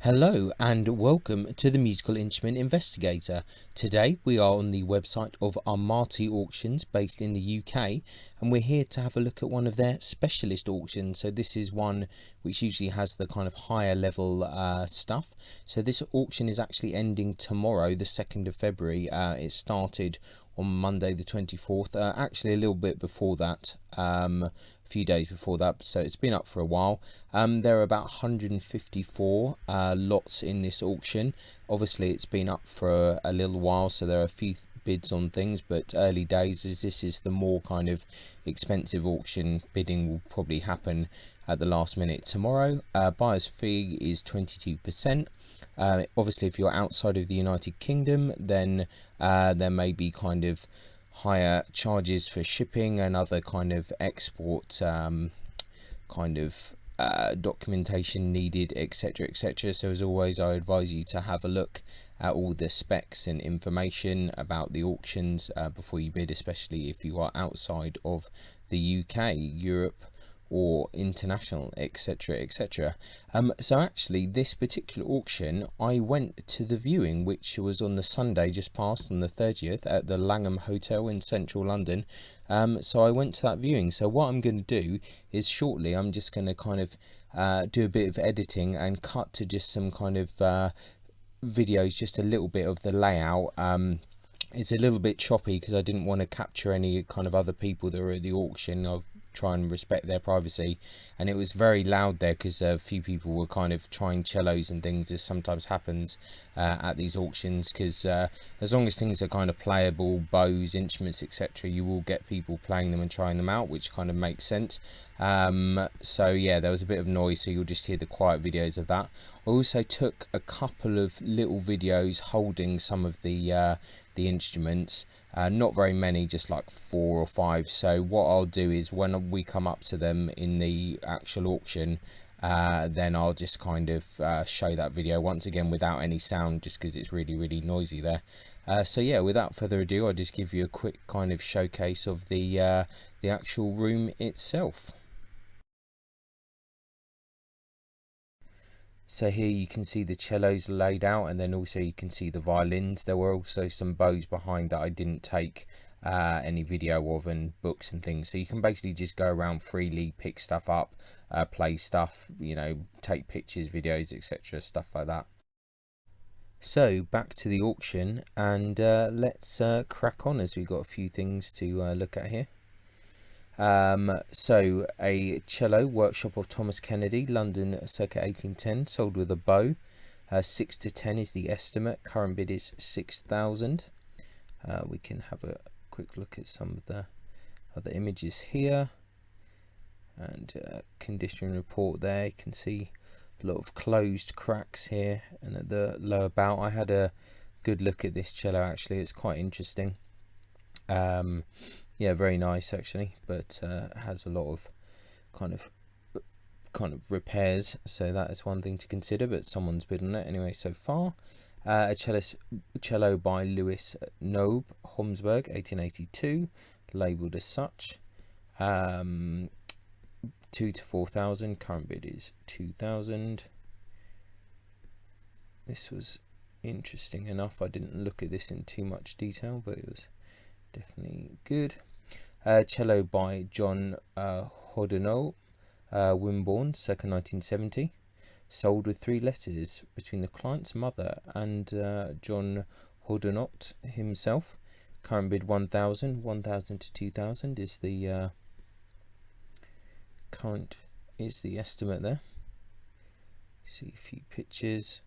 Hello and welcome to the Musical Instrument Investigator. Today we are on the website of Amati auctions based in the UK, and we're here to have a look at one of their specialist auctions. So this is one which usually has the kind of higher level stuff. So this auction is actually ending tomorrow, the 2nd of February. It started on Monday the 24th, actually a little bit before that, a few days before that, so it's been up for a while. There are about 154 lots in this auction. Obviously it's been up for a little while, so there are a few bids on things, but early days, as this is the more kind of expensive auction, bidding will probably happen at the last minute tomorrow. Buyer's fee is 22%. Obviously if you're outside of the United Kingdom, then there may be kind of higher charges for shipping and other kind of export documentation needed, etc, etc. So as always, I advise you to have a look at all the specs and information about the auctions before you bid, especially if you are outside of the UK, Europe, or international, etc, etc. So actually this particular auction, I went to the viewing, which was on the Sunday just past, on the 30th, at the Langham Hotel in central London. So I went to that viewing. So what I'm going to do is shortly I'm just going to kind of do a bit of editing and cut to just some kind of videos, just a little bit of the layout. It's a little bit choppy because I didn't want to capture any kind of other people that were at the auction. I'll try and respect their privacy, and it was very loud there because a few people were kind of trying cellos and things, as sometimes happens at these auctions, because as long as things are kind of playable, bows, instruments, etc, you will get people playing them and trying them out, which kind of makes sense. So yeah, there was a bit of noise, so you'll just hear the quiet videos of that. I also took a couple of little videos holding some of the instruments, not very many, just like 4 or 5. So what I'll do is when we come up to them in the actual auction, then I'll just kind of show that video once again without any sound, just because it's really noisy there. So yeah, without further ado, I'll just give you a quick kind of showcase of the actual room itself. So here you can see the cellos laid out, and then also you can see the violins. There were also some bows behind that I didn't take any video of, and books and things. So you can basically just go around freely, pick stuff up, play stuff, you know, take pictures, videos, etc, stuff like that. So back to the auction, and let's crack on, as we've got a few things to look at here. So a cello, workshop of Thomas Kennedy, London, circa 1810, sold with a bow. 6 to 10 is the estimate. Current bid is 6,000. We can have a quick look at some of the other images here, and condition report there. You can see a lot of closed cracks here, and at the lower bout. I had a good look at this cello actually. It's quite interesting. Yeah, very nice actually, but has a lot of kind of repairs, so that is one thing to consider, but someone's bid on it anyway so far. A cello by Louis Nobe, Homsburg, 1882, labelled as such. 2 to 4,000, current bid is 2,000. This was interesting enough. I didn't look at this in too much detail, but it was definitely good. Cello by John Hodinot, Wimborne, circa 1970, sold with 3 letters between the client's mother and John Hodinot himself. Current bid 1,000. 1,000 to 2,000 is the estimate there. See a few pictures.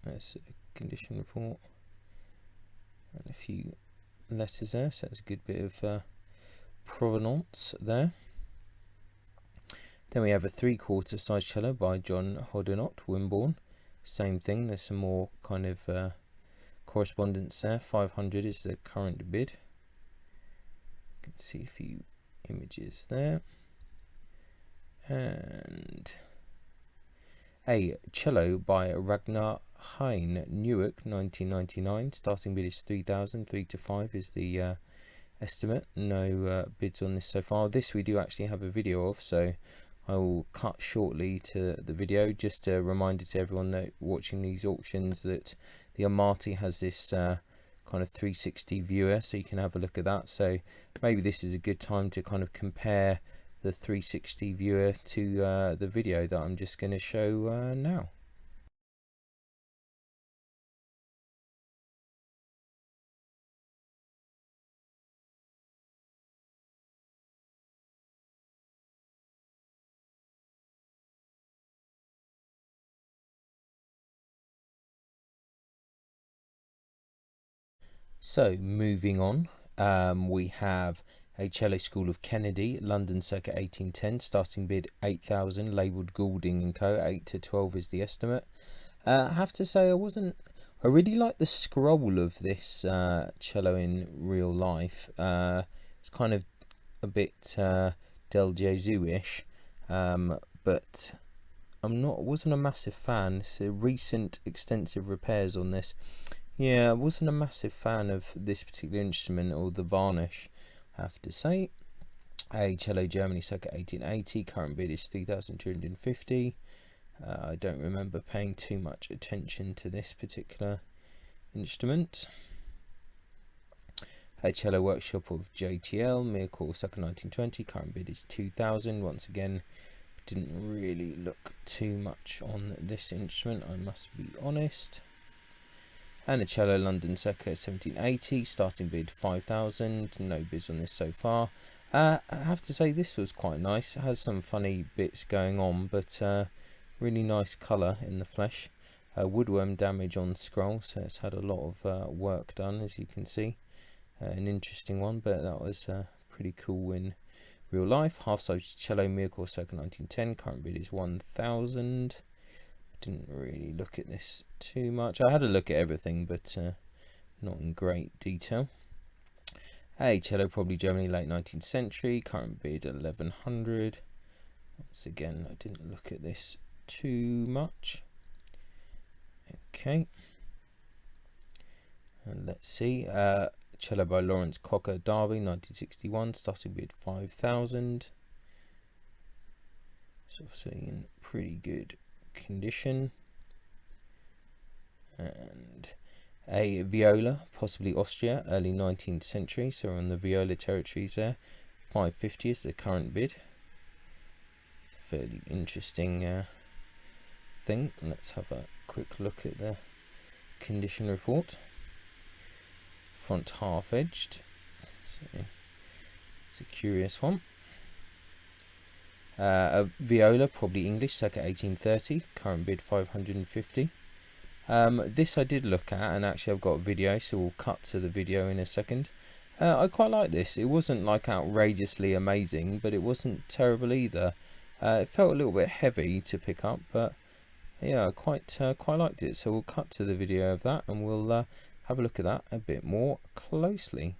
That's a condition report and a few letters there, so that's a good bit of provenance there. Then we have a 3/4 size cello by John Hodinot, Wimborne. Same thing, there's some more kind of correspondence there. 500 is the current bid. You can see a few images there. And a cello by Ragnar Hein, Newark, 1999. Starting bid is 3,000. 3 to 5 is the estimate. No bids on this so far. This we do actually have a video of, so I will cut shortly to the video. Just a reminder to everyone that watching these auctions that the Amati has this kind of 360 viewer, so you can have a look at that. So maybe this is a good time to kind of compare the 360 viewer to the video that I'm just going to show now. So moving on, we have a cello school of Kennedy, London circa 1810, starting bid 8,000, labelled Goulding and Co. 8 to 12 is the estimate. I have to say I really like the scroll of this cello in real life. It's kind of a bit Del Gesù-ish, but wasn't a massive fan. It's a recent extensive repairs on this. Yeah, I wasn't a massive fan of this particular instrument or the varnish, I have to say. A cello Germany circa 1880, current bid is 3,250. I don't remember paying too much attention to this particular instrument. A cello workshop of JTL, Miracle circa 1920, current bid is 2,000. Once again, didn't really look too much on this instrument, I must be honest. And a cello London circa 1780, starting bid 5,000. No bids on this so far. I have to say this was quite nice. It has some funny bits going on, but really nice colour in the flesh. Woodworm damage on scroll, so it's had a lot of work done, as you can see. An interesting one, but that was pretty cool in real life. Half-size cello Miracle circa 1910. Current bid is 1,000. Didn't really look at this too much. I had a look at everything, but not in great detail. A cello, probably Germany, late 19th century. Current bid 1,100. Once again, I didn't look at this too much. Okay. And let's see. Cello by Lawrence Cocker, Derby, 1961. Starting bid 5,000. It's obviously in pretty good condition. And a viola, possibly Austria, early 19th century, so we're on the viola territories there. 550 is the current bid. Fairly interesting thing. Let's have a quick look at the condition report. Front half edged, so it's a curious one. A viola, probably English, circa 1830, current bid 550. This I did look at, and actually I've got a video, so we'll cut to the video in a second. I quite like this. It wasn't like outrageously amazing, but it wasn't terrible either. It felt a little bit heavy to pick up, but yeah, I quite liked it. So we'll cut to the video of that, and we'll have a look at that a bit more closely.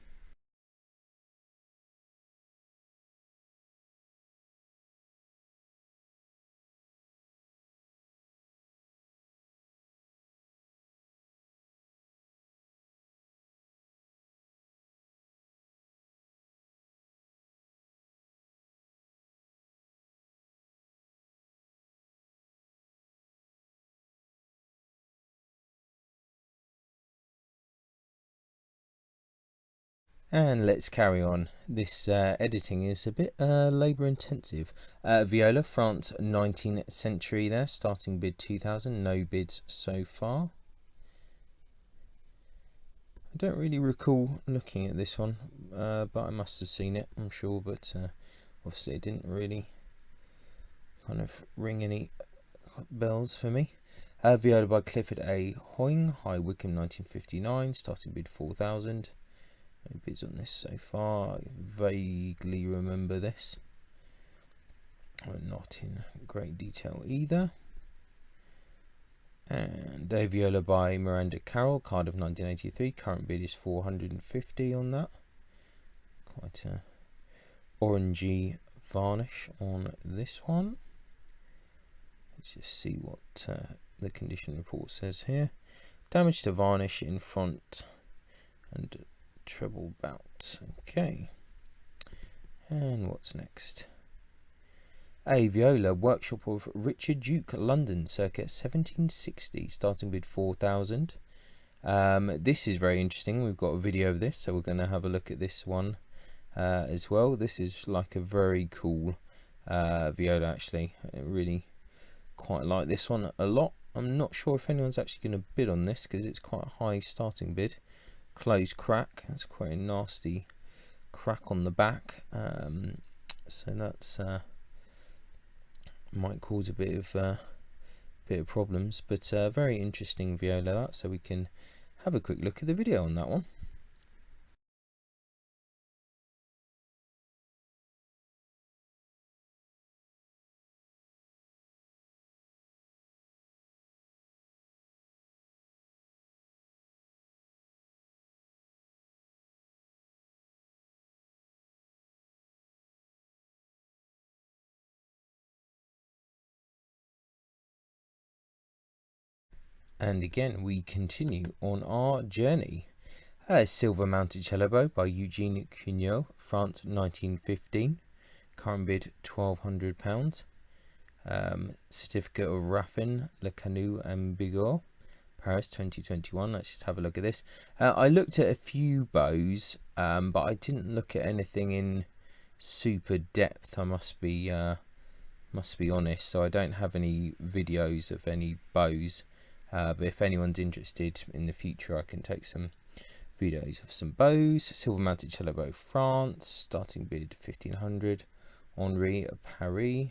And let's carry on. This editing is a bit labour intensive. Viola, France, 19th century there, starting bid 2,000, no bids so far. I don't really recall looking at this one, but I must have seen it, I'm sure, but obviously it didn't really kind of ring any bells for me. Viola by Clifford A. Hoying, High Wycombe, 1959, starting bid 4,000. No bids on this so far. I vaguely remember this. Not in great detail either. And a viola by Miranda Carroll, Cardiff 1983. Current bid is 450 on that. Quite a orangey varnish on this one. Let's just see what the condition report says here. Damage to varnish in front and treble bout. Okay. And what's next? A viola, workshop of Richard Duke, London, circa 1760, starting bid 4,000. This is very interesting. We've got a video of this, so we're going to have a look at this one as well. This is like a very cool viola, actually. I really quite like this one a lot. I'm not sure if anyone's actually going to bid on this because it's quite a high starting bid. Closed crack. That's quite a nasty crack on the back. So that's might cause a bit of problems, but very interesting viola that. So we can have a quick look at the video on that one. And again, we continue on our journey. Silver Mounted Cello Bow by Eugene Cugnot, France, 1915. Current bid £1,200. Certificate of Raffin, Le Canu and Bigorre, Paris, 2021. Let's just have a look at this. I looked at a few bows, but I didn't look at anything in super depth. I must be honest. So I don't have any videos of any bows. But if anyone's interested in the future, I can take some videos of some bows. Silver Mounted Cello Bow, France, starting bid 1,500. Henri Paris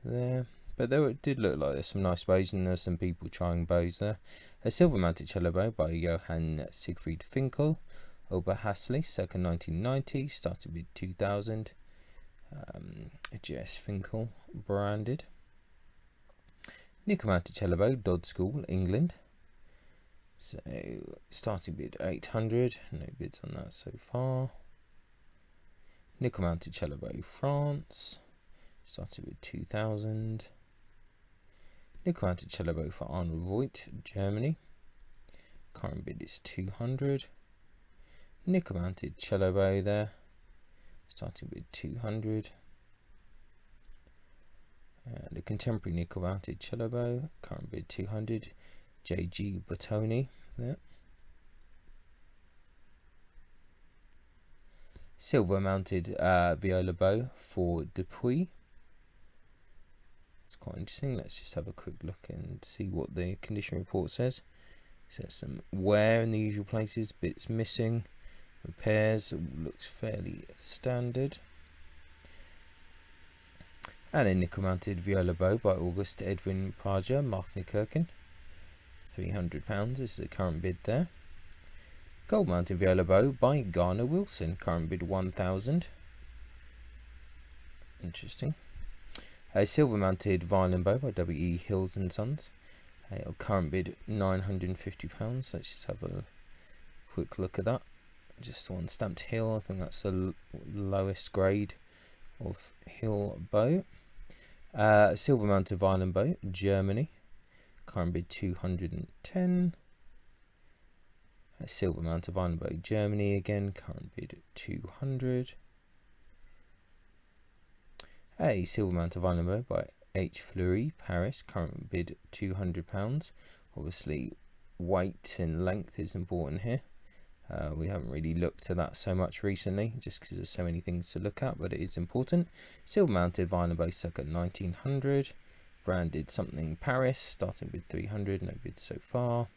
there. But there did look like there's some nice bows, and there's some people trying bows there. A Silver Mounted Cello Bow by Johann Siegfried Finkel, Oberhasli, circa 1990, starting bid 2,000. J.S. Finkel branded. Nickel Mounted Cello Bow, Dodd School, England. So starting bid 800. No bids on that so far. Nickel Mounted Cello Bow, France. Starting bid 2,000. Nickel Mounted Cello Bow for Arnold Voigt, Germany. Current bid is 200. Nickel Mounted Cello Bow there. Starting bid 200. The contemporary nickel mounted cello bow, current bid 200. J.G. Bottoni there. Silver mounted viola bow for Dupuy. It's quite interesting. Let's just have a quick look and see what the condition report says. So some wear in the usual places, bits missing, repairs, looks fairly standard. And a nickel mounted viola bow by August Edwin Praja, Mark Nikirkin. £300 is the current bid there. Gold mounted viola bow by Garner Wilson, current bid 1,000. Interesting. A silver mounted violin bow by W.E. Hills and Sons. A current bid £950. Let's just have a quick look at that. Just one stamped Hill. I think that's the lowest grade of Hill bow. Silver mounted violin bow, Germany. Current bid 210. A silver mounted violin bow, Germany again. Current bid 200. A silver mounted violin bow by H. Fleury, Paris. Current bid £200. Obviously, weight and length is important here. We haven't really looked at that so much recently, just because there's so many things to look at, but it is important. Silver mounted violin bow circa 1900. Branded something Paris, starting bid 300, no bids so far.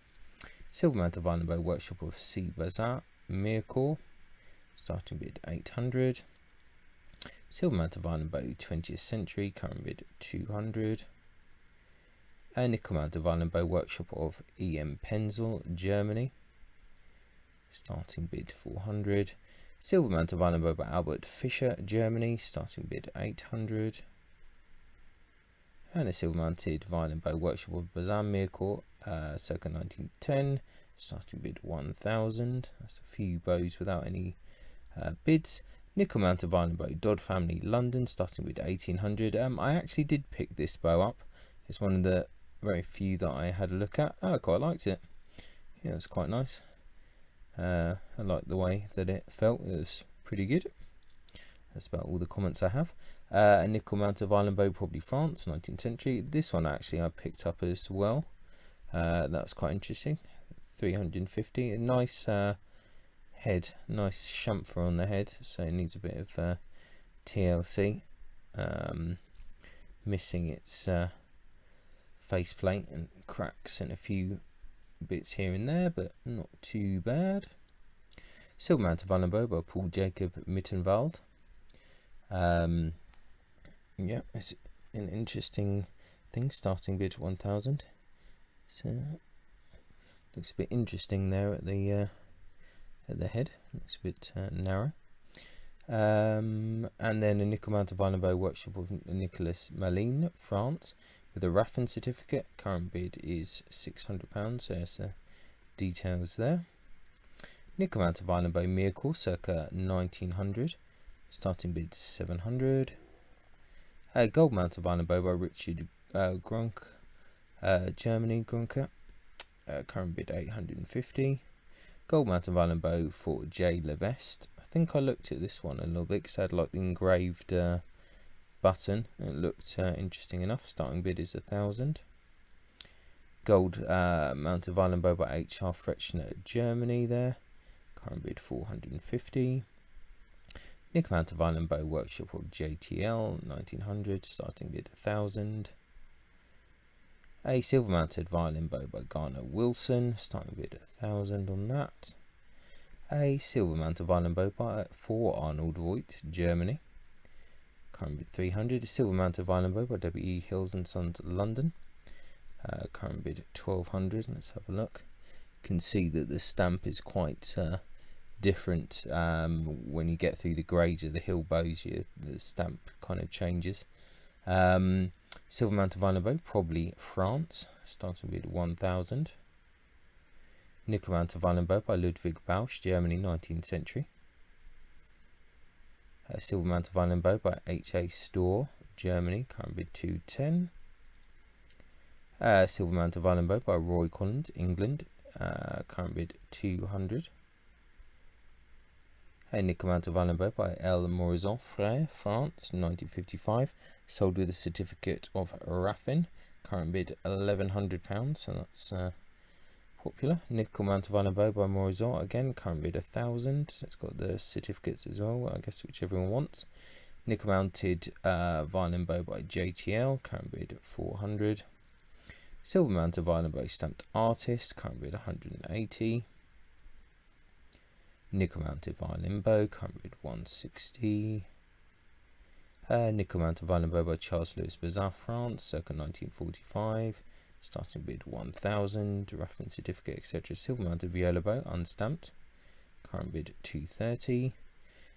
Silver mounted violin bow workshop of C. Bazat, Mirecourt, starting bid 800. Silver mounted violin bow 20th century, current bid 200. A nickel mounted violin bow workshop of E.M. Penzel, Germany. Starting bid 400. Silver mounted violin bow by Albert Fischer, Germany. Starting bid 800. And a silver mounted violin bow workshop of Bazan Mirecourt, circa 1910. Starting bid 1,000. That's a few bows without any bids. Nickel mounted violin bow Dodd Family, London. Starting bid 1,800. I actually did pick this bow up. It's one of the very few that I had a look at. I quite liked it. Yeah, it was quite nice. I liked the way that it felt. It was pretty good. That's about all the comments I have. A nickel mounted violin bow, probably France, 19th century. This one actually I picked up as well. That was quite interesting. 350. A nice head, nice chamfer on the head, so it needs a bit of TLC. Missing its faceplate and cracks and a few bits here and there, but not too bad. Silver mounted violin bow by Paul Jacob Mittenwald. Yeah, it's an interesting thing. Starting bid 1,000. So looks a bit interesting there at the head. Looks a bit narrow. And then a nickel mounted violin bow, workshop of Nicolas Malin, France, with a Raffin certificate. Current bid is £600. So there's the details there. Nickel mounted violin bow, Miracle, circa 1900. Starting bid 700. Gold mounted violin bow by Richard Grunk, Germany, Grunker. Current bid 850. Gold mounted violin bow for J. Levest. I think I looked at this one a little bit because I had like the engraved button. It looked interesting enough. Starting bid is 1,000. Gold mounted violin bow by H.R. Frechner, Germany there. Current bid 450. Nickel mounted violin bow, workshop of JTL, 1900. Starting bid 1,000. A silver mounted violin bow by Garner Wilson. Starting bid 1,000 on that. A silver mounted violin bow for Arnold Voigt, Germany. Current bid 300. A silver mounted violin bow by W.E. Hills and Sons, London. Current bid 1,200. Let's have a look. You can see that the stamp is quite different when you get through the grades of the Hill bows. The stamp kind of changes. Silver mounted violin bow, probably France. Starting bid 1,000. Nickel mounted violin bow by Ludwig Bausch, Germany, 19th century. Silver mounted violin bow by H.A. Storr, Germany. Current bid 210. Silver mounted violin bow by Roy Collins, England. Current bid 200. A nickel mounted violin bow by L. Morison Frère, France, 1955. Sold with a certificate of Raffin. Current bid £1,100, so that's popular. Nickel mounted violin bow by Morison, again, current bid 1,000. So it's got the certificates as well, I guess, which everyone wants. Nickel mounted violin bow by JTL, current bid 400. Silver mounted violin bow stamped artist, current bid 180. Nickel mounted violin bow, current bid 160. Nickel mounted violin bow by Charles Louis Bazin, France, circa 1945. Starting bid 1,000. Raffin certificate, etc. Silver mounted viola bow, unstamped. Current bid 230.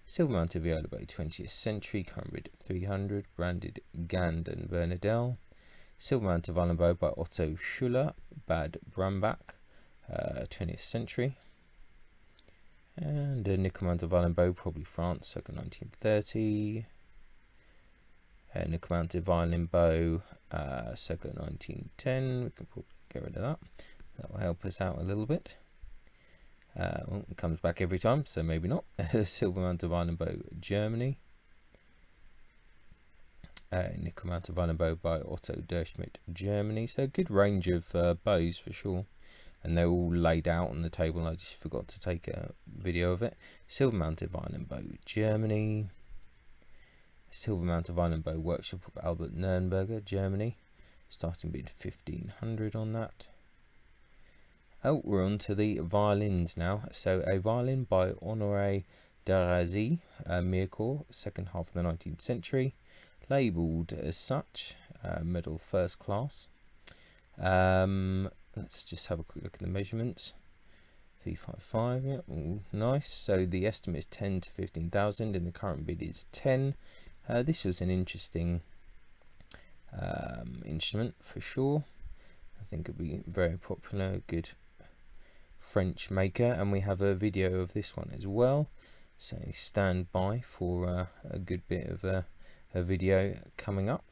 Silver mounted viola bow, 20th century. Current bid 300. Branded Gand and Bernadelle. Silver mounted violin bow by Otto Schuller, Bad Brambach, 20th century. And a nickel mounted violin bow, probably France, circa 1930. A nickel mounted violin bow, circa 1910. We can probably get rid of that. That will help us out a little bit. Well, it comes back every time, so maybe not. Silver mounted violin bow, Germany. Nickel mounted violin bow by Otto Derschmidt, Germany. So a good range of bows for sure. And they're all laid out on the table. I just forgot to take a video of it. Silver mounted violin bow, Germany. Silver mounted violin bow, workshop of Albert Nürnberger, Germany. Starting bid 1,500 on that. Oh, we're on to the violins now. So a violin by Honoré Darazi, Mirecourt, second half of the 19th century. Labelled as such, medal first class. Let's just have a quick look at the measurements. 355, yeah, ooh, nice. So the estimate is 10 to 15,000 and the current bid is 10. This was an interesting instrument for sure. I think it'll be very popular, good French maker, and we have a video of this one as well. So stand by for a good bit of a video coming up.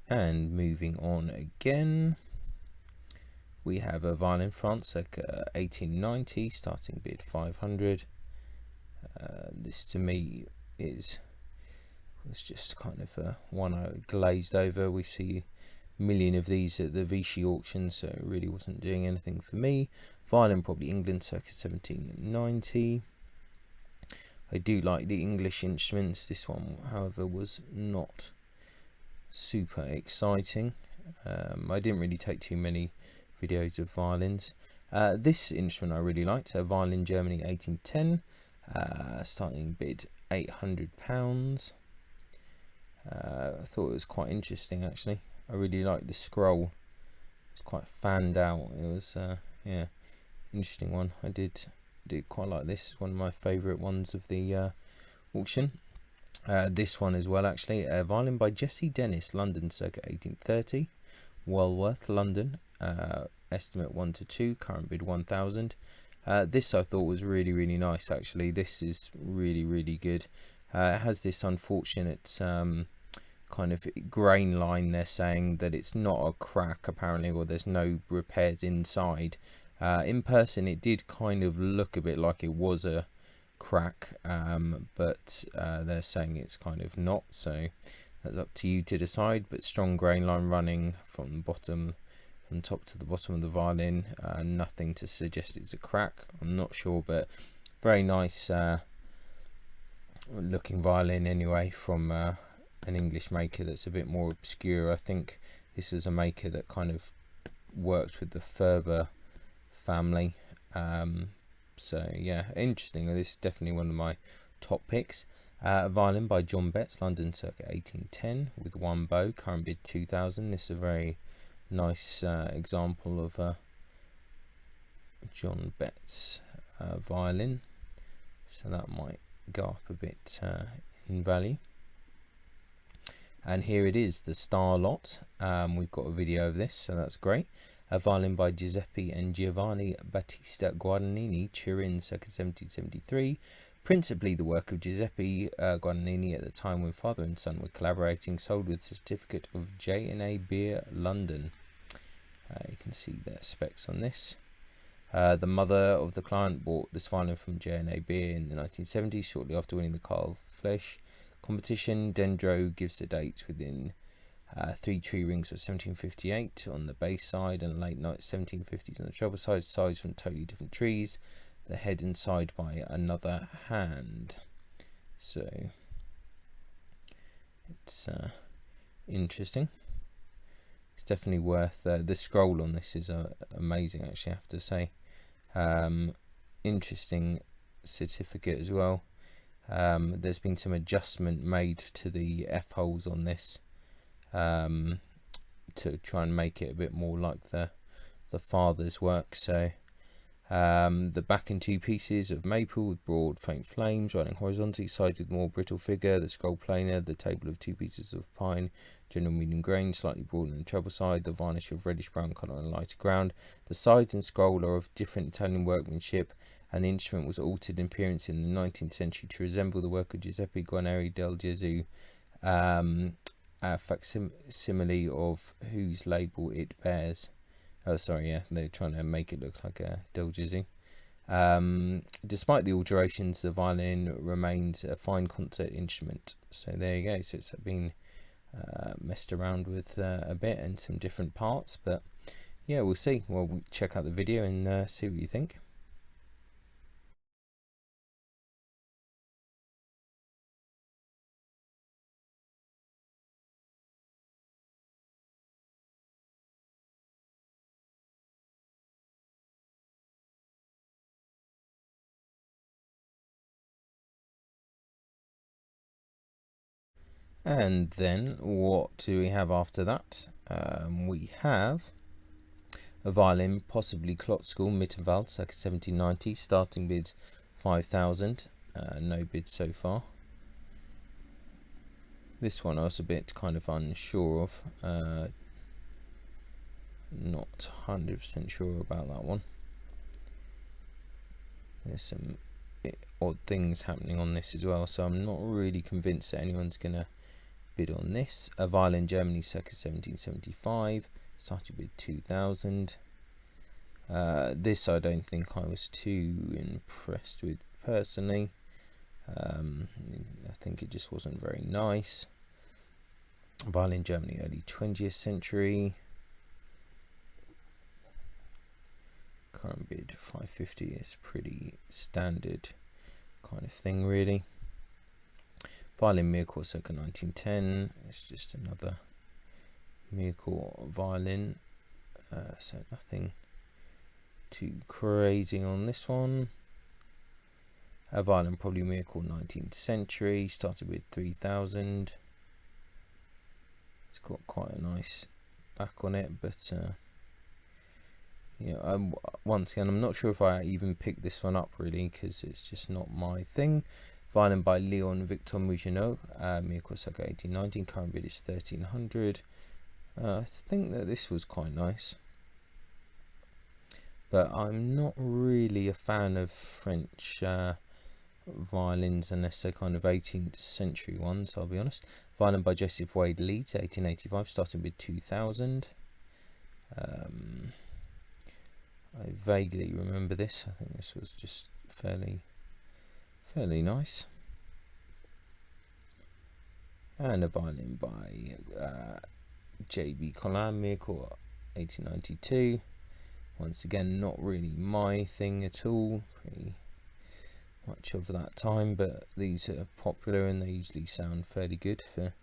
And moving on again, we have a violin France, circa 1890, starting bid 500. This to me was just kind of one I glazed over. We see a million of these at the Vichy auction, so it really wasn't doing anything for me. Violin, probably England, circa 1790. I do like the English instruments. This one, however, was not super exciting. I didn't really take too many videos of violins. This instrument I really liked, a Violin, Germany, 1810, starting bid £800. I thought it was quite interesting, actually. I really liked the scroll. It's quite fanned out. It was yeah, interesting one. I did quite like this. One of my favourite ones of the auction. This one as well, actually, a violin by Jesse Dennis, London, circa 1830. Walworth, London, estimate 1 to 2, current bid 1,000. This I thought was really nice, actually. This is really good. It has this unfortunate kind of grain line. They're saying that it's not a crack, apparently, or there's no repairs inside. In person it did kind of look a bit like it was a crack, but they're saying it's kind of not, so that's up to you to decide. But strong grain line running from top to the bottom of the violin, nothing to suggest it's a crack. I'm not sure, but very nice looking violin anyway, from an English maker that's a bit more obscure. I think this is a maker that kind of worked with the Ferber family. So yeah, interesting. This is definitely one of my top picks. A violin by John Betts, London, circa 1810, with one bow, current bid 2,000. This is a very nice example of a John Betts violin, so that might go up a bit in value. And here it is, the star lot. We've got a video of this, so that's great. A violin by Giuseppe and Giovanni Battista Guadagnini, Turin, circa 1773. Principally the work of Giuseppe Guadagnini at the time when father and son were collaborating, sold with certificate of J&A Beer, London. You can see the specs on this. The mother of the client bought this violin from J&A Beer in the 1970s, shortly after winning the Carl Flesch competition. Dendro gives the dates within 3 tree rings of 1758 on the bass side and late night 1750s on the treble side, sides from totally different trees, the head and side by another hand. So it's interesting. It's definitely worth the scroll on this is amazing, actually, I have to say. Interesting certificate as well. There's been some adjustment made to the F holes on this to try and make it a bit more like the father's work. So the back in 2 pieces of maple with broad faint flames running horizontally, sides with more brittle figure, the scroll planar, the table of 2 pieces of pine, general medium grain, slightly broader than the treble side, the varnish of reddish brown colour on a lighter ground. The sides and scroll are of different Italian workmanship, and the instrument was altered in appearance in the 19th century to resemble the work of Giuseppe Guarneri del Gesù, a facsimile of whose label it bears. Oh, sorry, yeah, they're trying to make it look like a Del Gesù. Despite the alterations, the violin remains a fine concert instrument. So there you go. So it's been messed around with a bit and some different parts, but yeah, we'll see. Well, we'll check out the video and see what you think. And then what do we have after that? We have a violin, possibly Klotzskull Mittenwald, circa 1790, starting bid 5,000. No bid so far. This one I was a bit kind of unsure of. Not 100% sure about that one. There's some odd things happening on this as well, so I'm not really convinced that anyone's gonna bid on this. A violin, Germany, circa 1775, started with 2000. This I don't think I was too impressed with personally. I think it just wasn't very nice. Violin, Germany, early 20th century. Current bid 550 is pretty standard kind of thing, really. Violin, Miracle, circa 1910. It's just another Miracle violin, so nothing too crazy on this one. A violin, probably Miracle, 19th century, started with 3000. It's got quite a nice back on it, but yeah, once again, I'm not sure if I even picked this one up really, because it's just not my thing. Violin by Leon Victor Mougenot, Miracle, circa 1819, current bid is 1300. I think that this was quite nice, but I'm not really a fan of French violins unless they're kind of 18th century ones, I'll be honest. Violin by Joseph Wade Leeds, 1885, starting with 2000. I vaguely remember this. I think this was just fairly nice. And a violin by J.B. Collin, Miracle, 1892. Once again, not really my thing at all. Pretty much of that time, but these are popular and they usually sound fairly good for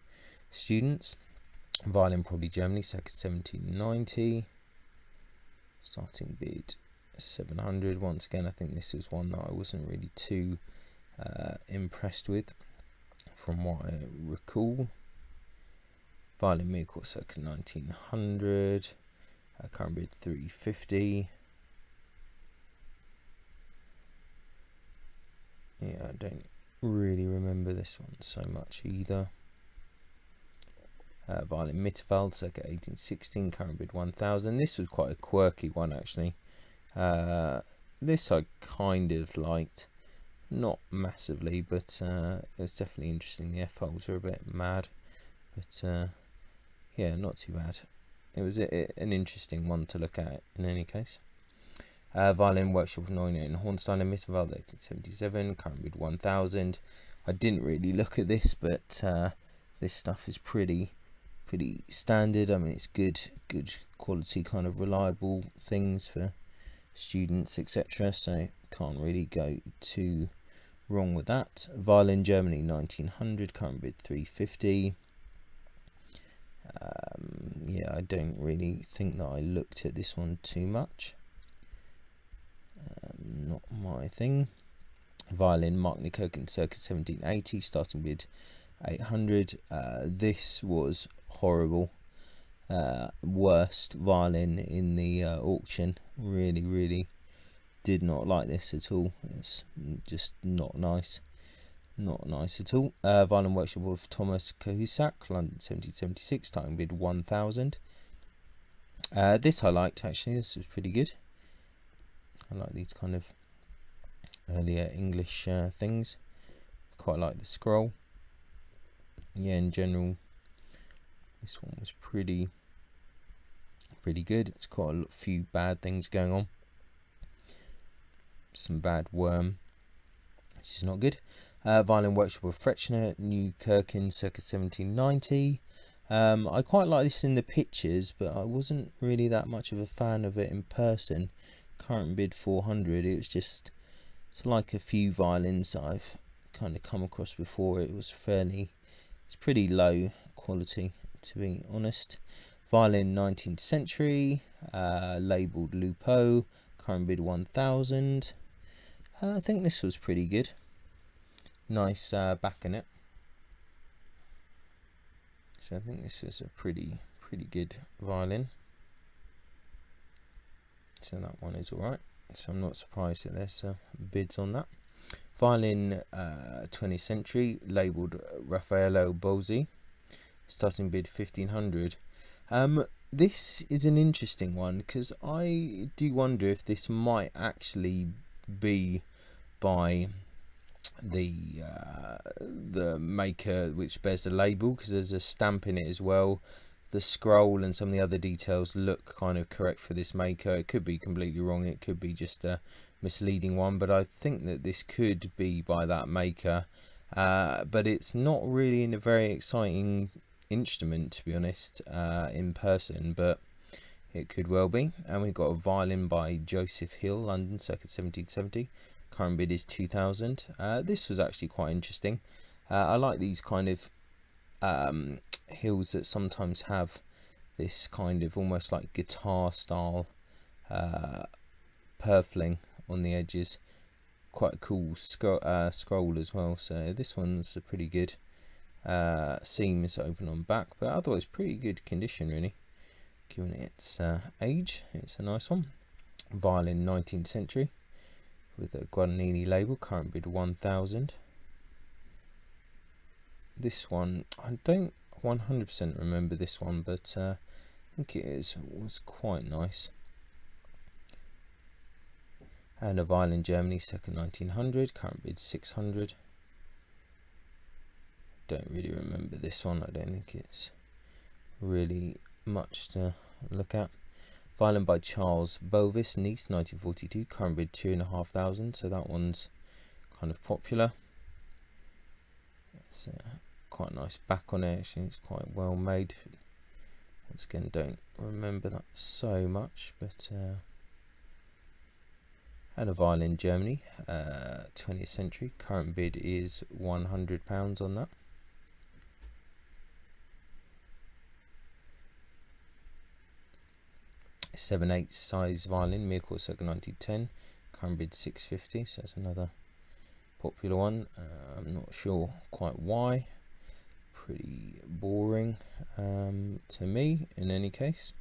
students. Violin, probably Germany, circa 1790. Starting bid 700. Once again, I think this was one that I wasn't really too impressed with from what I recall. Violin, Miracle, circa 1900. Current bid 350. Yeah, I don't really remember this one so much either. Violin, Mitterwald, circa 1816, current bid 1000. This was quite a quirky one actually. This I kind of liked, not massively, but it's definitely interesting. The F holes are a bit mad, but yeah, not too bad. It was an interesting one to look at in any case. Violin, Workshop of Neumann and Hornstein and Mitterwald, 1877, current bid 1000. I didn't really look at this, but this stuff is pretty standard. I mean, it's good quality, kind of reliable things for students, etc. So can't really go too wrong with that. Violin, Germany, 1900, current bid 350. Yeah, I don't really think that I looked at this one too much. Not my thing. Violin, Mark Nikokin, circa 1780, starting bid 800. This was horrible. Worst violin in the auction. Really did not like this at all. It's just not nice. Not nice at all. Violin, Workshop of Thomas Cahusac, London, 1776, starting bid 1000. This I liked actually. This was pretty good. I like these kind of earlier English things. Quite like the scroll. Yeah, in general, this one was pretty good. It's got a few bad things going on. Some bad worm, which is not good. Violin, Workshop of Frechner, New Kirkin, circa 1790. I quite like this in the pictures, but I wasn't really that much of a fan of it in person. Current bid 400. It was just, it's like a few violins that I've kind of come across before. It's pretty low quality, to be honest. Violin, 19th century, labelled Lupo, current bid 1000. I think this was pretty good. Nice back in it. So I think this is a pretty good violin. So that one is alright. So I'm not surprised that there's bids on that. Violin, 20th century, labelled Raffaello Bozzi, starting bid 1500. This is an interesting one because I do wonder if this might actually be by the maker which bears the label, because there's a stamp in it as well. The scroll and some of the other details look kind of correct for this maker. It could be completely wrong, it could be just a misleading one, but I think that this could be by that maker. But it's not really a very exciting instrument, to be honest, in person, but it could well be. And we've got a violin by Joseph Hill, London, circa 1770. Current bid is 2,000. This was actually quite interesting. I like these kind of hills that sometimes have this kind of almost like guitar style purfling on the edges. Quite a cool scroll as well. So this one's a pretty good. Seams open on back, but otherwise pretty good condition really, given its age. It's a nice one. Violin, 19th century, with a Guadagnini label. Current bid 1,000. This one, I don't 100% remember this one, but I think it was quite nice. And a violin, Germany, circa 1900. Current bid 600. Don't really remember this one. I don't think it's really much to look at. Violin by Charles Bovis, Nice, 1942. Current bid 2,500. So that one's kind of popular. It's quite a nice back on it. Actually, it's quite well made. Once again, don't remember that so much, but and a violin, Germany, 20th century. Current bid is £100 on that. 7/8 size violin, Miracle, circa 1910. Current bid 650. So that's another popular one. I'm not sure quite why. Pretty boring to me in any case.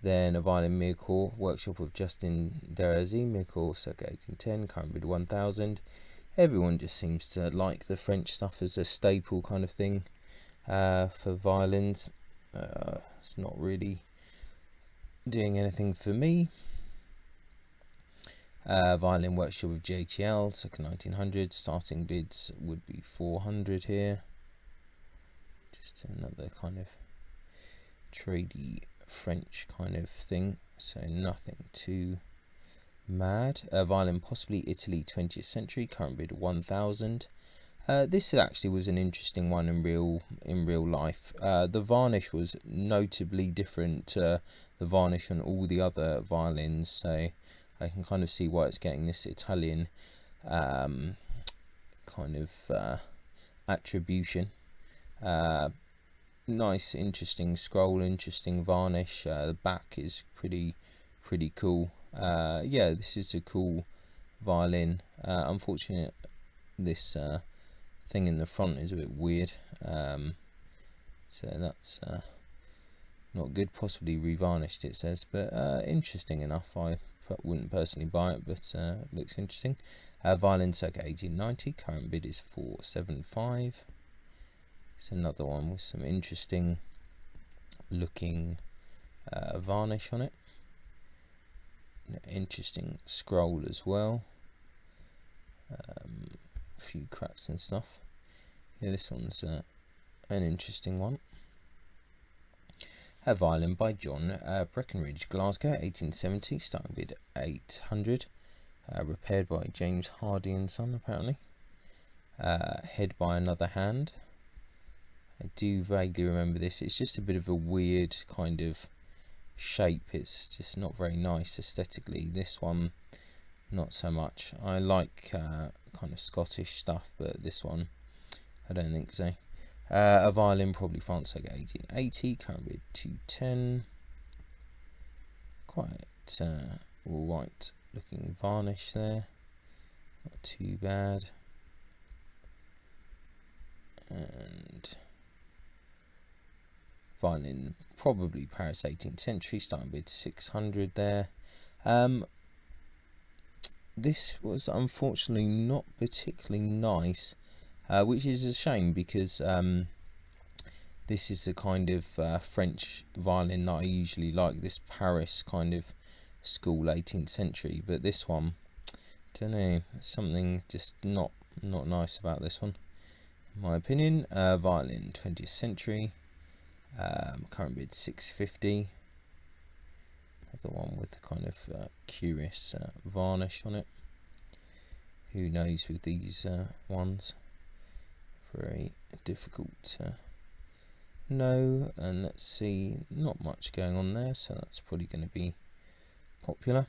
Then a violin, Miracle, workshop of Justin Derazy, Miracle, circa 1810. Current bid 1,000. Everyone just seems to like the French stuff as a staple kind of thing for violins. It's not really doing anything for me. Violin, workshop of JTL, circa 1900. Starting bids would be 400 here. Just another kind of tradey French kind of thing, so nothing too mad. Violin, possibly Italy, 20th century. Current bid 1,000. This actually was an interesting one in real life. The varnish was notably different to the varnish on all the other violins, so I can kind of see why it's getting this Italian kind of attribution. Nice, interesting scroll, interesting varnish. The back is pretty cool. Yeah, this is a cool violin. Unfortunately, this thing in the front is a bit weird, so that's not good. Possibly revarnished, it says, but interesting enough. I wouldn't personally buy it, but it looks interesting. Violin, circa 1890. Current bid is 475. It's another one with some interesting looking varnish on it. Interesting scroll as well. A few cracks and stuff. Yeah, this one's an interesting one. A violin by John Breckenridge, Glasgow, 1870. Starting bid 800. Repaired by James Hardy and Son, apparently. Head by Another Hand. I do vaguely remember this. It's just a bit of a weird kind of shape. It's just not very nice aesthetically. This one, not so much. I like kind of Scottish stuff, but this one, I don't think so. A violin, probably France, like 1880. Current bid 210. Quite alright looking varnish there. Not too bad. And violin, probably Paris, 18th century. Starting bid 600 there. This was unfortunately not particularly nice, which is a shame, because this is the kind of French violin that I usually like, this Paris kind of school 18th century, but this one Don't know, something just not nice about this one, in my opinion. Violin, 20th century. Current bid 650. Another one with kind of curious varnish on it. Who knows with these ones? Very difficult to know. And let's see, not much going on there, so that's probably going to be popular.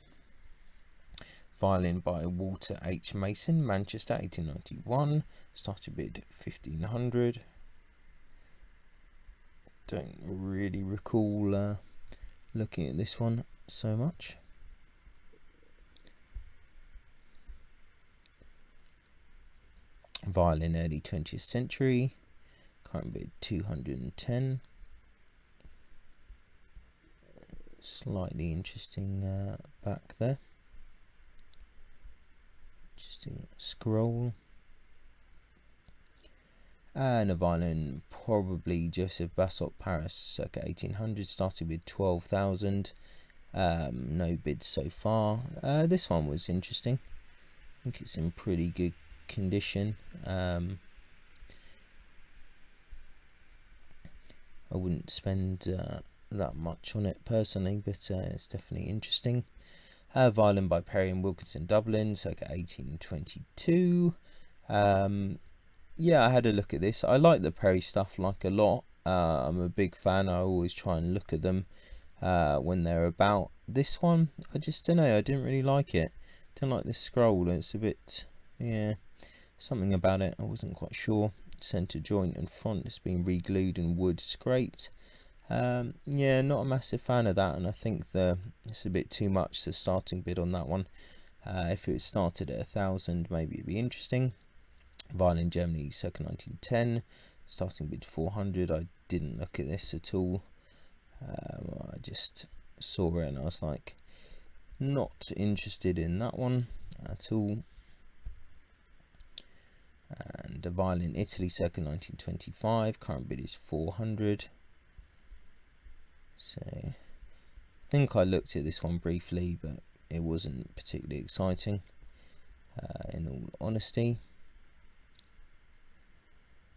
Violin by Walter H. Mason, Manchester, 1891. Started bid 1500. Don't really recall looking at this one so much. Violin, early 20th century. Current bid 210. Slightly interesting back there. Interesting scroll. And a violin, probably Joseph Basot, Paris, circa 1800. Started with 12,000. No bids so far. This one was interesting. I think it's in pretty good condition. I wouldn't spend that much on it personally, but it's definitely interesting. Violin by Perry and Wilkinson, Dublin, circa 1822. Yeah, I had a look at this. I like the Perry stuff like a lot. I'm a big fan. I always try and look at them when they're about. This one, I just don't know. I didn't really like it. Don't like this scroll. It's a bit, yeah, something about it. I wasn't quite sure. Center joint and front has been re-glued and wood scraped. Yeah, not a massive fan of that, and I think it's a bit too much. The starting bid on that one. If it started at 1,000, maybe it'd be interesting. Violin, Germany, circa 1910. Starting bid 400. I didn't look at this at all. I just saw it and I was like, not interested in that one at all. And a violin, Italy, circa 1925. Current bid is 400. So I think I looked at this one briefly, but it wasn't particularly exciting, in all honesty.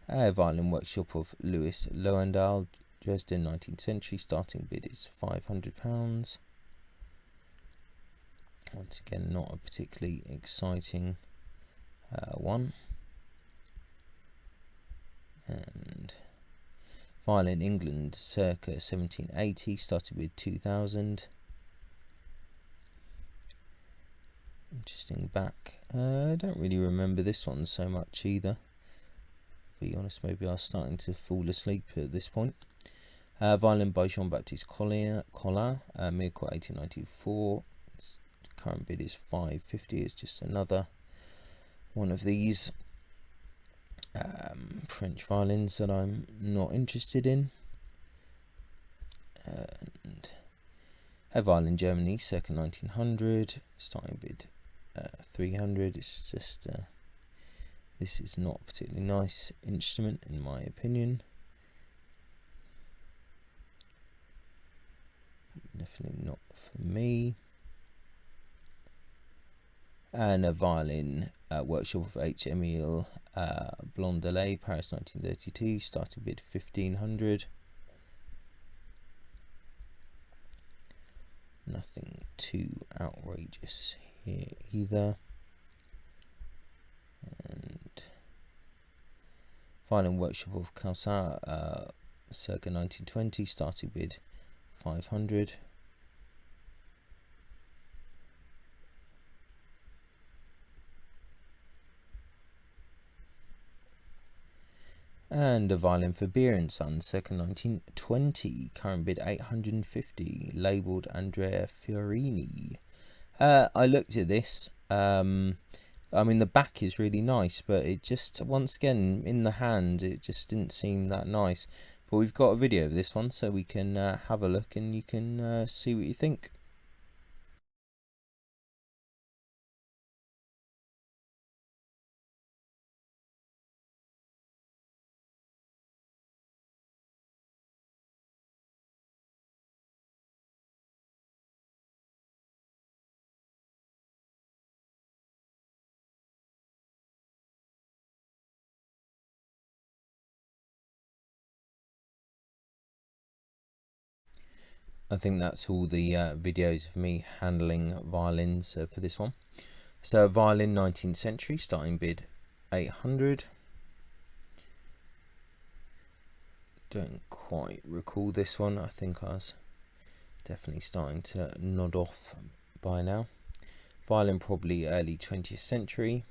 Violin workshop of Louis Lowendahl, Dresden, 19th century. Starting bid is £500. Once again, not a particularly exciting one. And Violin, England, circa 1780. Started with 2,000. Interesting back. I don't really remember this one so much either. To be honest, maybe I was starting to fall asleep at this point. Violin by Jean-Baptiste Collin, Miracle, 1894. Current bid is 550. It's just another one of these French violins that I'm not interested in. And a violin, Germany, circa 1900. Starting bid 300. It's just this is not a particularly nice instrument in my opinion. Definitely not for me. And a violin, workshop of H. Emile Blondelet, Paris, 1932. Starting bid 1,500. Nothing too outrageous here either. And violin workshop of Calçat, circa 1920. Starting bid 500. And a violin for Beer and Son, circa 1920. Current bid 850. Labelled Andrea Fiorini. I looked at this. I mean, the back is really nice, but it just, once again, in the hand, it just didn't seem that nice. But we've got a video of this one, so we can have a look and you can see what you think. I think that's all the videos of me handling violins for this one. So violin, 19th century, starting bid 800. Don't quite recall this one. I think I was definitely starting to nod off by now. Violin, probably early 20th century.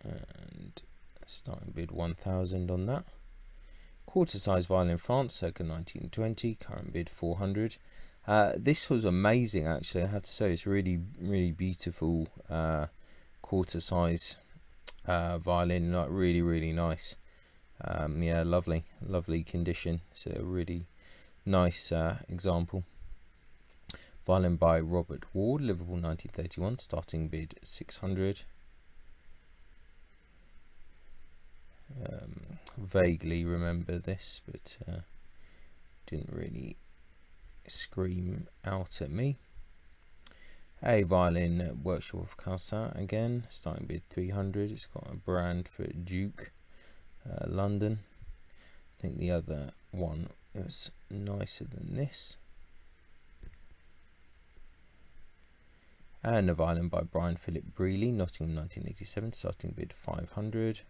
And starting bid 1000 on that. Quarter size violin, France, circa 1920, current bid 400. This was amazing, actually. I have to say, it's really beautiful quarter size violin, like really nice. Yeah, lovely condition. It's a really nice example. Violin by Robert Ward, Liverpool, 1931, starting bid 600. Vaguely remember this, but didn't really scream out at me. A violin, Workshop of Cassin, again, starting bid 300. It's got a brand for Duke, London. I think the other one was nicer than this. And a violin by Brian Philip Brealey, Nottingham, 1987, starting bid 500.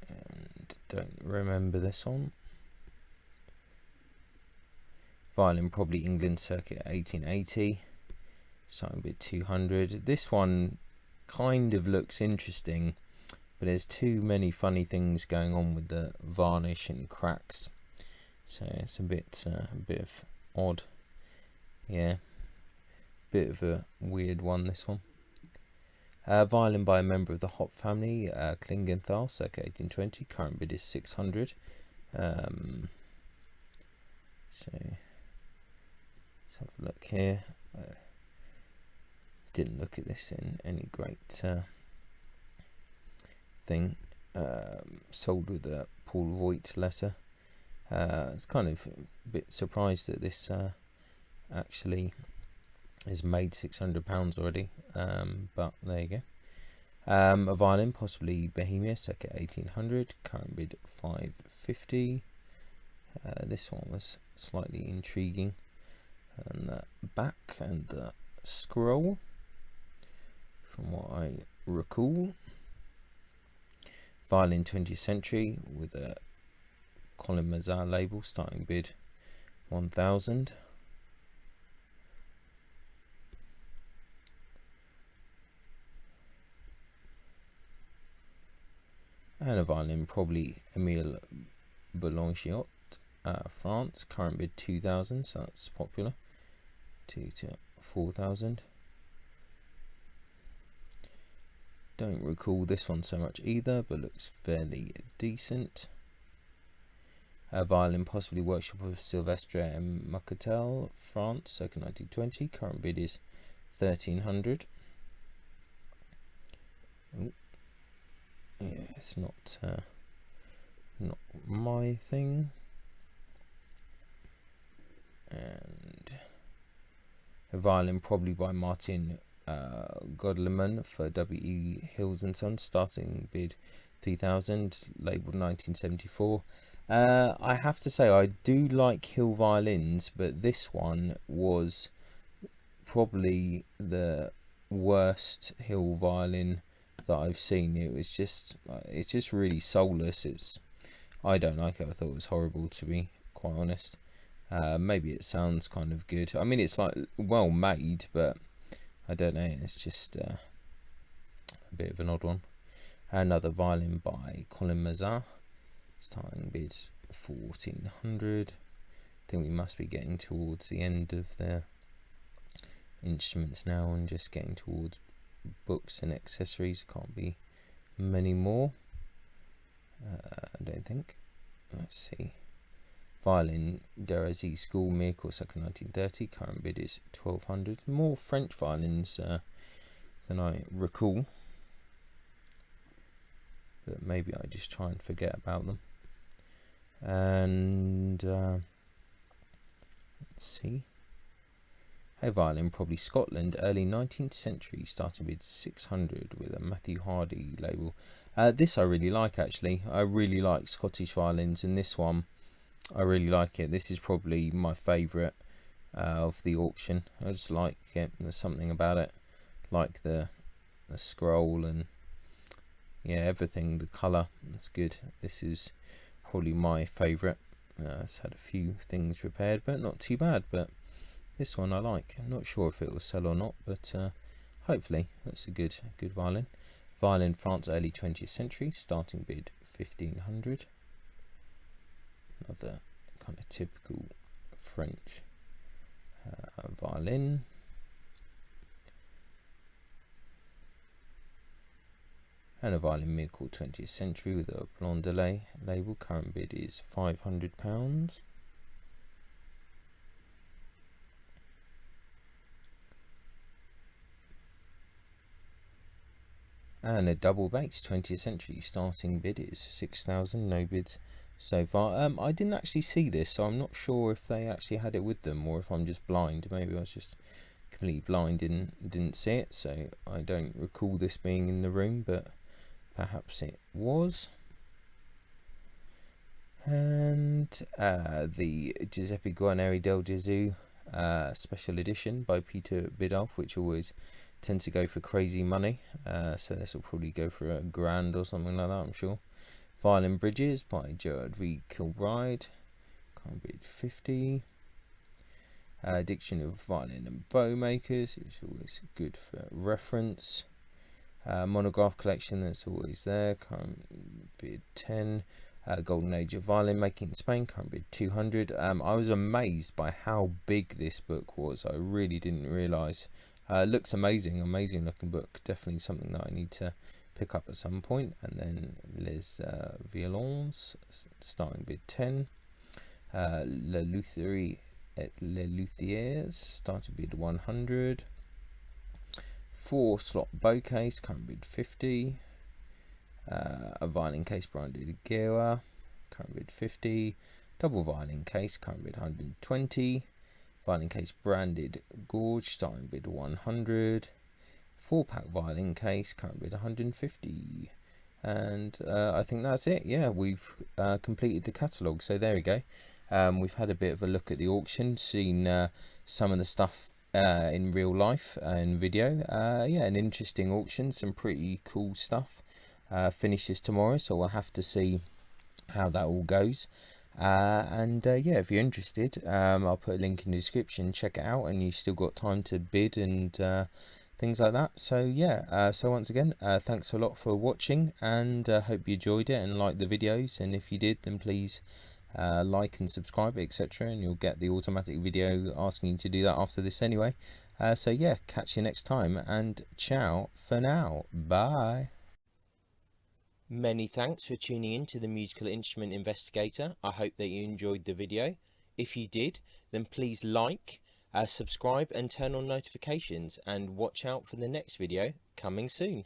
And don't remember this one. Violin, probably England, circa 1880, starting bid 200. This one kind of looks interesting, but there's too many funny things going on with the varnish and cracks, so it's a bit of odd. Yeah, bit of a weird one, this one. Violin by a member of the Hop family, Klingenthal, circa 1820, current bid is 600. So let's have a look here. Didn't look at this in any great thing. Sold with a Paul Voigt letter. It's kind of a bit surprised that this actually is made £600 already, but there you go. A violin, possibly Bohemia, circa 1800, current bid 550. This one was slightly intriguing, and the back and the scroll, from what I recall. Violin, 20th century, with a Colin Mazar label, starting bid 1000. And a violin, probably Emile Boulanger, France, current bid 2000, so that's popular. 2 to 4000. Don't recall this one so much either, but looks fairly decent. A violin, possibly Workshop of Sylvestre and Mucatel, France, circa 1920. Current bid is 1300. Ooh. Yeah, it's not my thing. And a violin, probably by Martin Godleman for W.E. Hills and Sons, starting bid 3000, labelled 1974. I have to say, I do like Hill violins, but this one was probably the worst Hill violin that I've seen. It's just really soulless. I don't like it. I thought it was horrible, to be quite honest. Maybe it sounds kind of good. I mean, it's like well made, but I don't know. It's just a bit of an odd one. Another violin by Colin Mazar, starting bid 1400. I think we must be getting towards the end of their instruments now and just getting towards books and accessories. Can't be many more, I don't think. Let's see. Violin, Derazy School, Miracle, circa 1930. Current bid is 1200. More French violins than I recall, but maybe I just try and forget about them. And let's see. A violin, probably Scotland, early 19th century, started with 600 with a Matthew Hardy label. This I really like actually. I really like Scottish violins, and this one I really like it. This is probably my favourite of the auction. I just like it. There's something about it, like the scroll and yeah, everything. The colour, that's good. This is probably my favourite. It's had a few things repaired, but not too bad. But this one I like. I'm not sure if it will sell or not, but hopefully that's a good violin. Violin, France, early 20th century, starting bid 1500. Another kind of typical French violin. And a violin miracle 20th century with a Blondelet label. Current bid is £500. And a double bass 20th century, starting bid is 6,000. No bids so far. I didn't actually see this, so I'm not sure if they actually had it with them or if I'm just blind. Maybe I was just completely blind and didn't see it, so I don't recall this being in the room, but perhaps it was. And the Giuseppe Guarneri del Gesù special edition by Peter Biddulph, which always tends to go for crazy money, so this will probably go for £1,000 or something like that, I'm sure. Violin Bridges by Gerard V. Kilbride, can't bid 50. Dictionary of Violin and Bow Makers, it's always good for reference. Monograph collection, that's always there, current bid 10. Golden Age of Violin Making in Spain, current bid 200. I was amazed by how big this book was. I really didn't realise. Looks amazing looking book. Definitely something that I need to pick up at some point. And then Les Violins, starting bid 10. Le Lutherie et Les Luthiers, starting bid 100. 4 slot bow case, current bid 50. A violin case branded Gewa, current bid 50. Double violin case, current bid 120. Violin case branded Gorge, starting bid 100. 4-pack violin case, current bid 150. And I think that's it. Yeah, we've completed the catalogue, so there we go. We've had a bit of a look at the auction, seen some of the stuff in real life and video. Yeah, an interesting auction, some pretty cool stuff. Finishes tomorrow, so we'll have to see how that all goes. And yeah, if you're interested, I'll put a link in the description. Check it out, and you've still got time to bid and things like that. So yeah, so once again, thanks a lot for watching, and hope you enjoyed it and liked the videos. And if you did, then please like and subscribe, etc., and you'll get the automatic video asking you to do that after this anyway. So yeah, catch you next time, and ciao for now. Bye. Many thanks for tuning in to the Musical Instrument Investigator. I hope that you enjoyed the video. If you did, then please like, subscribe and turn on notifications, and watch out for the next video coming soon.